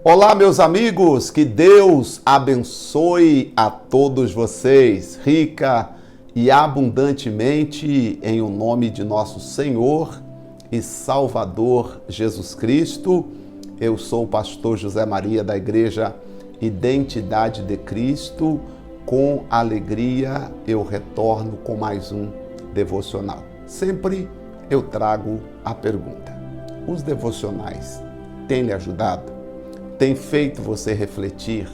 Olá, meus amigos, que Deus abençoe a todos vocês, rica e abundantemente, em o nome de nosso Senhor e Salvador Jesus Cristo. Eu sou o pastor José Maria da Igreja Identidade de Cristo. Com alegria eu retorno com mais um devocional. Sempre eu trago a pergunta: os devocionais têm lhe ajudado? Tem feito você refletir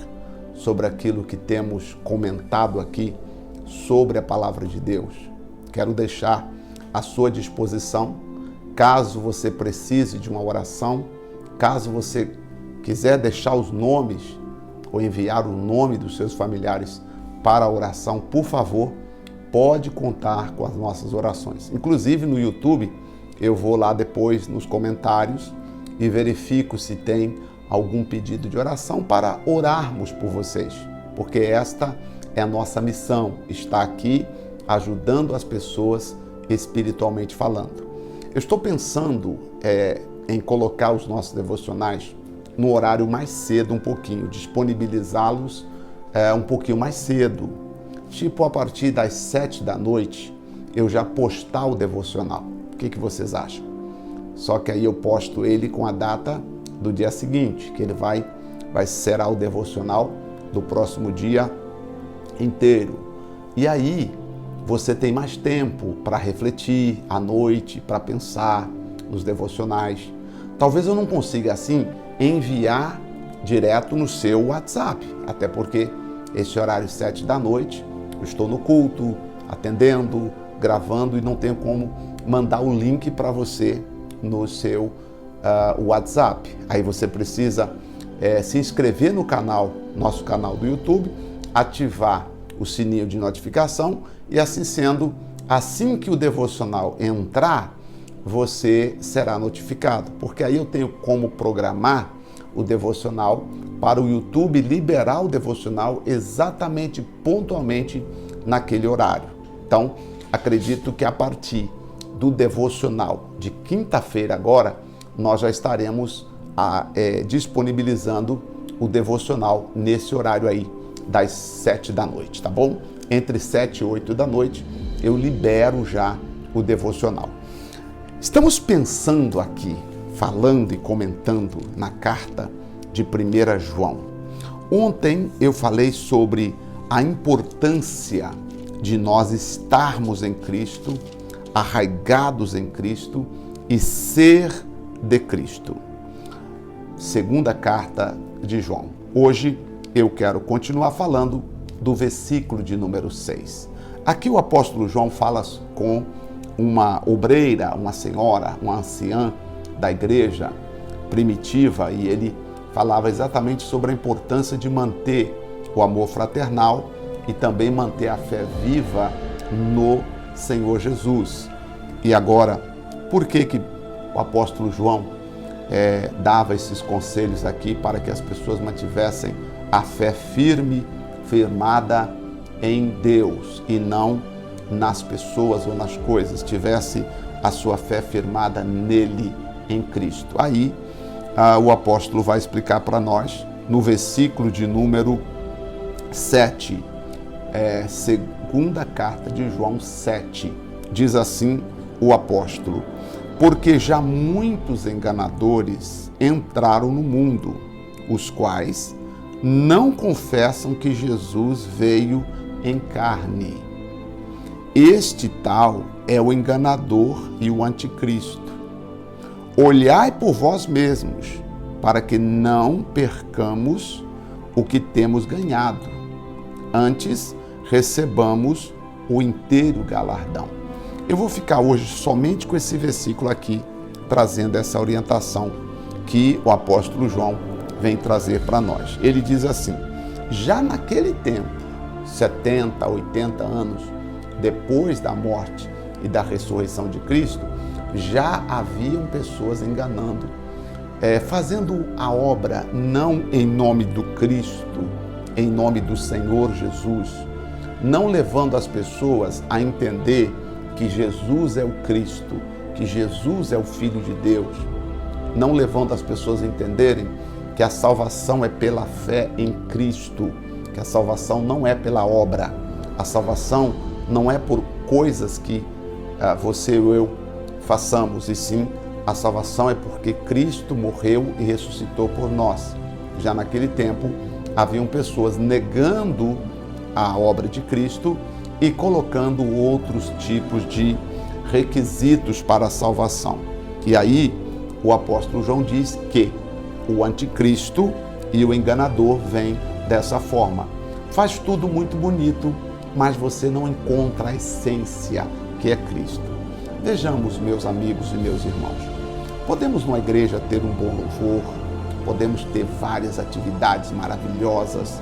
sobre aquilo que temos comentado aqui sobre a palavra de Deus? Quero deixar à sua disposição, caso você precise de uma oração, caso você quiser deixar os nomes ou enviar o nome dos seus familiares para a oração, por favor, pode contar com as nossas orações. Inclusive no YouTube, eu vou lá depois nos comentários e verifico se tem algum pedido de oração para orarmos por vocês, porque esta é a nossa missão, estar aqui ajudando as pessoas espiritualmente falando. Eu estou pensando em colocar os nossos devocionais no horário mais cedo um pouquinho, disponibilizá-los um pouquinho mais cedo, tipo a partir das 7 da noite, eu já postar o devocional. O que vocês acham? Só que aí eu posto ele com a data do dia seguinte, que ele será o devocional do próximo dia inteiro. E aí você tem mais tempo para refletir à noite, para pensar nos devocionais. Talvez eu não consiga assim enviar direto no seu WhatsApp, até porque esse horário 7 da noite eu estou no culto, atendendo, gravando e não tenho como mandar o link para você no seu WhatsApp. Aí você precisa se inscrever no canal, nosso canal do YouTube, ativar o sininho de notificação e assim sendo, assim que o devocional entrar, você será notificado, porque aí eu tenho como programar o devocional para o YouTube liberar o devocional exatamente, pontualmente naquele horário. Então, acredito que a partir do devocional de quinta-feira agora, nós já estaremos disponibilizando o devocional nesse horário aí das 7 da noite, tá bom? Entre 7 e 8 da noite eu libero já o devocional. Estamos pensando aqui, falando e comentando na carta de 1 João. Ontem eu falei sobre a importância de nós estarmos em Cristo, arraigados em Cristo e ser de Cristo. Segunda carta de João. Hoje eu quero continuar falando do versículo de número 6. Aqui o apóstolo João fala com uma obreira, uma senhora, uma anciã da igreja primitiva, e ele falava exatamente sobre a importância de manter o amor fraternal e também manter a fé viva no Senhor Jesus. E agora, por que o apóstolo João dava esses conselhos aqui para que as pessoas mantivessem a fé firme, firmada em Deus e não nas pessoas ou nas coisas, tivesse a sua fé firmada nele, em Cristo? Aí o apóstolo vai explicar para nós no versículo de número 7, segunda carta de João 7, diz assim o apóstolo: porque já muitos enganadores entraram no mundo, os quais não confessam que Jesus veio em carne. Este tal é o enganador e o anticristo. Olhai por vós mesmos, para que não percamos o que temos ganhado, antes recebamos o inteiro galardão. Eu vou ficar hoje somente com esse versículo aqui, trazendo essa orientação que o apóstolo João vem trazer para nós. Ele diz assim: já naquele tempo, 70, 80 anos depois da morte e da ressurreição de Cristo, já haviam pessoas enganando, fazendo a obra não em nome do Cristo, em nome do Senhor Jesus, não levando as pessoas a entender que Jesus é o Cristo, que Jesus é o Filho de Deus, não levando as pessoas a entenderem que a salvação é pela fé em Cristo, que a salvação não é pela obra, a salvação não é por coisas que você ou eu façamos, e sim a salvação é porque Cristo morreu e ressuscitou por nós. Já naquele tempo, haviam pessoas negando a obra de Cristo e colocando outros tipos de requisitos para a salvação. E aí, o apóstolo João diz que o anticristo e o enganador vêm dessa forma. Faz tudo muito bonito, mas você não encontra a essência, que é Cristo. Vejamos, meus amigos e meus irmãos, podemos numa igreja ter um bom louvor, podemos ter várias atividades maravilhosas,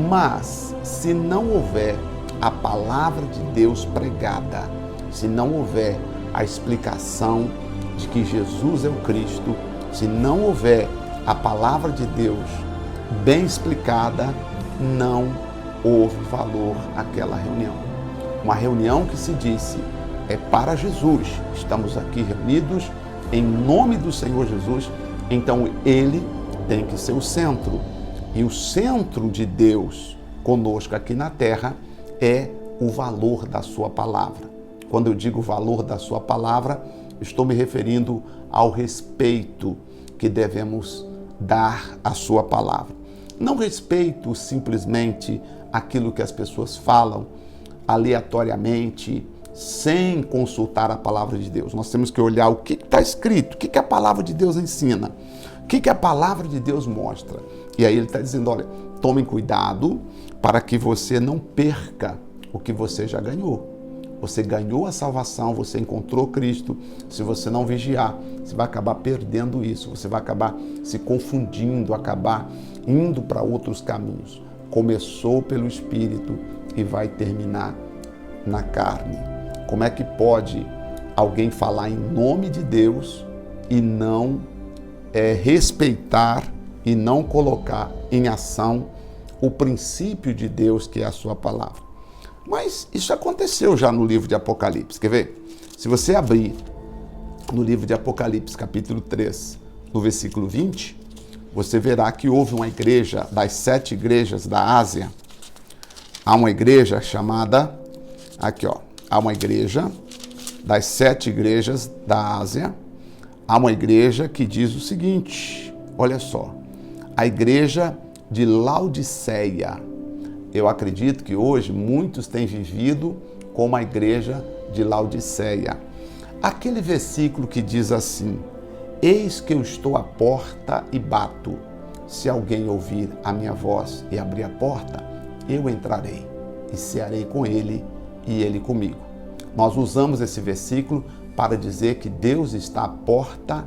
mas se não houver a palavra de Deus pregada, se não houver a explicação de que Jesus é o Cristo, se não houver a palavra de Deus bem explicada, não houve valor àquela reunião. Uma reunião que se disse é para Jesus, estamos aqui reunidos em nome do Senhor Jesus, então Ele tem que ser o centro. E o centro de Deus conosco aqui na terra é o valor da sua palavra. Quando eu digo valor da sua palavra, estou me referindo ao respeito que devemos dar à sua palavra. Não respeito simplesmente aquilo que as pessoas falam aleatoriamente, sem consultar a palavra de Deus. Nós temos que olhar o que está escrito, o que a palavra de Deus ensina, o que a palavra de Deus mostra. E aí ele está dizendo, olha, tomem cuidado para que você não perca o que você já ganhou. Você ganhou a salvação, você encontrou Cristo. Se você não vigiar, você vai acabar perdendo isso. Você vai acabar se confundindo, acabar indo para outros caminhos. Começou pelo Espírito e vai terminar na carne. Como é que pode alguém falar em nome de Deus e não respeitar e não colocar em ação o princípio de Deus, que é a sua palavra? Mas isso aconteceu já no livro de Apocalipse. Quer ver? Se você abrir no livro de Apocalipse, capítulo 3, no versículo 20, você verá que houve uma igreja, das 7 igrejas da Ásia, há uma igreja chamada, aqui ó, há uma igreja das 7 igrejas da Ásia, há uma igreja que diz o seguinte, olha só, a igreja de Laodiceia. Eu acredito que hoje muitos têm vivido como a igreja de Laodiceia. Aquele versículo que diz assim, eis que eu estou à porta e bato. Se alguém ouvir a minha voz e abrir a porta, eu entrarei e cearei com ele e ele comigo. Nós usamos esse versículo para dizer que Deus está à porta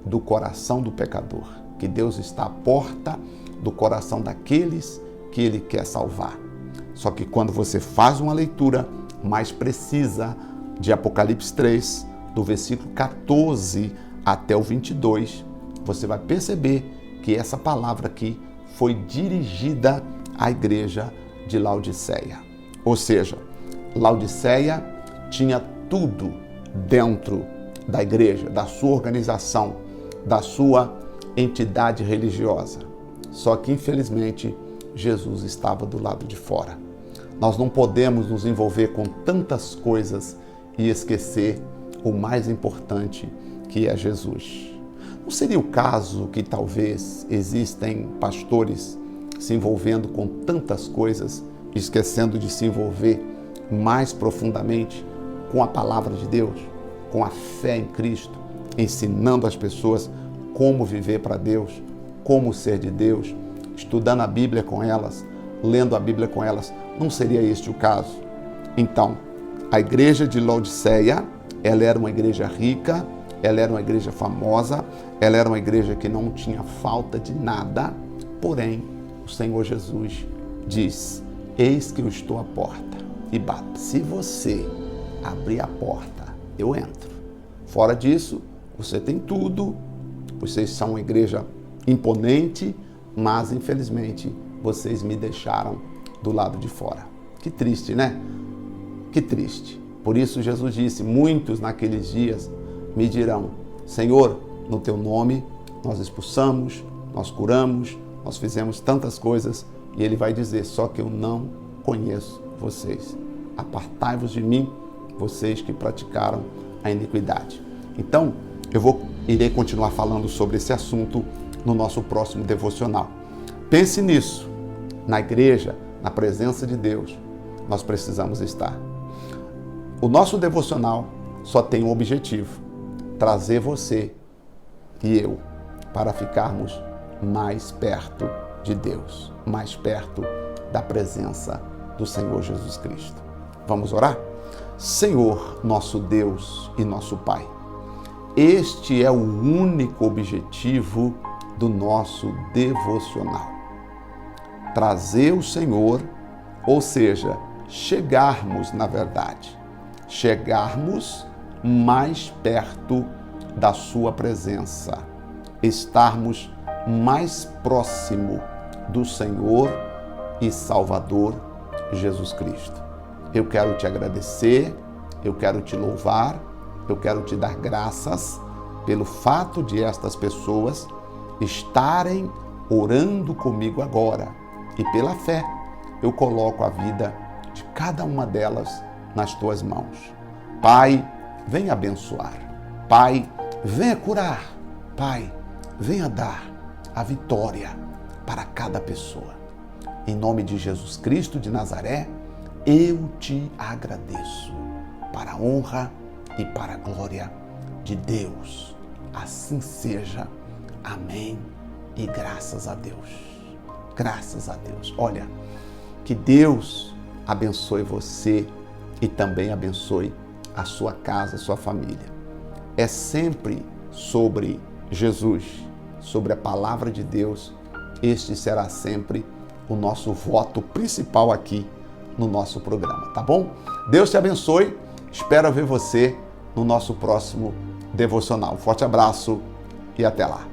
do coração do pecador, que Deus está à porta do coração daqueles que Ele quer salvar. Só que quando você faz uma leitura mais precisa de Apocalipse 3, do versículo 14 até o 22, você vai perceber que essa palavra aqui foi dirigida à igreja de Laodiceia. Ou seja, Laodiceia tinha tudo dentro da igreja, da sua organização, da sua entidade religiosa. Só que, infelizmente, Jesus estava do lado de fora. Nós não podemos nos envolver com tantas coisas e esquecer o mais importante, que é Jesus. Não seria o caso que talvez existem pastores se envolvendo com tantas coisas, esquecendo de se envolver mais profundamente com a palavra de Deus, com a fé em Cristo, ensinando as pessoas como viver para Deus, como ser de Deus, estudando a Bíblia com elas, lendo a Bíblia com elas? Não seria este o caso? Então, a igreja de Laodiceia, ela era uma igreja rica, ela era uma igreja famosa, ela era uma igreja que não tinha falta de nada, porém, o Senhor Jesus diz, eis que eu estou à porta e bato. Se você abrir a porta, eu entro. Fora disso, você tem tudo, vocês são uma igreja imponente, mas infelizmente vocês me deixaram do lado de fora. Que triste, né? Que triste. Por isso Jesus disse, muitos naqueles dias me dirão, Senhor, no teu nome nós expulsamos, nós curamos, nós fizemos tantas coisas e ele vai dizer, só que eu não conheço vocês. Apartai-vos de mim, vocês que praticaram a iniquidade. Então, irei continuar falando sobre esse assunto no nosso próximo devocional. Pense nisso. Na igreja, na presença de Deus, nós precisamos estar. O nosso devocional só tem um objetivo: trazer você e eu para ficarmos mais perto de Deus, mais perto da presença do Senhor Jesus Cristo. Vamos orar? Senhor, nosso Deus e nosso Pai, este é o único objetivo do nosso devocional. Trazer o Senhor, ou seja, chegarmos na verdade, chegarmos mais perto da sua presença, estarmos mais próximo do Senhor e Salvador Jesus Cristo. Eu quero te agradecer, eu quero te louvar, eu quero te dar graças pelo fato de estas pessoas estarem orando comigo agora. E pela fé, eu coloco a vida de cada uma delas nas tuas mãos. Pai, venha abençoar. Pai, venha curar. Pai, venha dar a vitória para cada pessoa. Em nome de Jesus Cristo de Nazaré, eu te agradeço para a honra e para a glória de Deus. Assim seja. Amém. E graças a Deus. Graças a Deus. Olha, que Deus abençoe você e também abençoe a sua casa, a sua família. É sempre sobre Jesus, sobre a palavra de Deus. Este será sempre o nosso voto principal aqui no nosso programa, tá bom? Deus te abençoe. Espero ver você no nosso próximo devocional. Forte abraço e até lá.